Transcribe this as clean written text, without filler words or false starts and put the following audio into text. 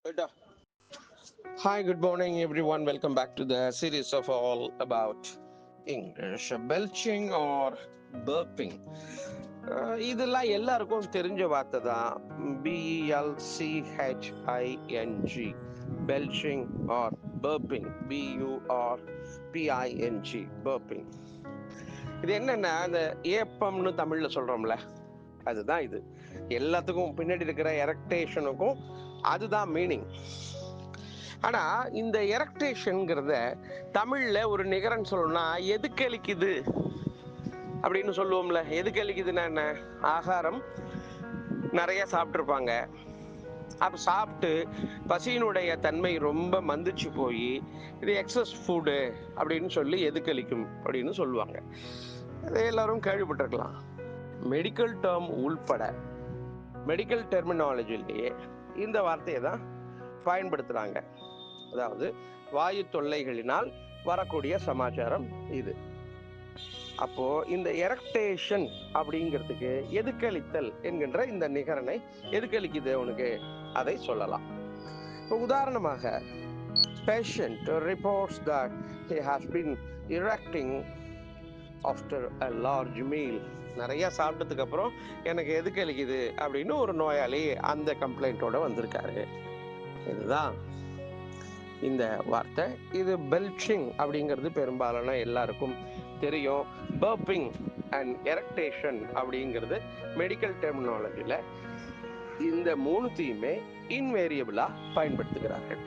Good. Hi, good morning, everyone. Welcome back to the series of all about English. Belching or burping. இதெல்லாம் எல்லாருக்கும் தெரிஞ்ச வார்த்தை தான். BLCHING. Belching or burping. BURPING. Burping. இது என்னன்னா அந்த ஏப்பம்னு தமிழ்ல சொல்றோம்ல, அதுதான் இது. எல்லாத்துக்கும் பின்னாடி இருக்கிற எரக்டேஷனுக்கும் அதுதான் மீனிங். ஆனா இந்த எரக்டேஷன்ங்கிறத தமிழ்ல ஒரு நிகரன் சொல்லணும்னா எதுக்கு அளிக்குது அப்படின்னு சொல்லுவோம்ல. எதுக்கு அளிக்குதுன்னா என்ன? ஆகாரம் நிறைய சாப்பிட்ருப்பாங்க, அப்போ சாப்பிட்டு பசியினுடைய தன்மை ரொம்ப மந்திச்சு போய் இது எக்ஸஸ் ஃபுட்டு அப்படின்னு சொல்லி எதுக்களிக்கும் அப்படின்னு சொல்லுவாங்க. இதை எல்லாரும் கேள்விப்பட்டிருக்கலாம். மெடிக்கல் டேர்ம் உள்பட மெடிக்கல் டெர்மினாலஜிலேயே இந்த வார்த்தையை தான் பயன்படுத்துகிறாங்க. அதாவது வாயு தொல்லைகளினால் வரக்கூடிய சமாச்சாரம் இது. அப்போ இந்த எரக்டேஷன் அப்படிங்கிறதுக்கு எதுக்களித்தல் என்கின்ற இந்த நிகரனை எதுக்களிக்குது உனக்கு அதை சொல்லலாம். இப்போ உதாரணமாக, patient reports that he has been erecting after a large meal. நிறைய சாப்பிட்டதுக்கு அப்புறம் எனக்கு எதுக்களிக்குது அப்படின்னு ஒரு நோயாளி அந்த கம்ப்ளைண்டோட வந்திருக்காரு. இதுதான் இந்த வார்த்தை. இது பெல்ச்சிங் அப்படிங்கிறது பெரும்பாலான எல்லாருக்கும் தெரியும். பர்பிங் அண்ட் எரக்டேஷன் அப்படிங்கிறது மெடிக்கல் டெர்மினாலஜியில் இந்த மூணுத்தையுமே இன்வேரியபிளா பயன்படுத்துகிறார்கள்.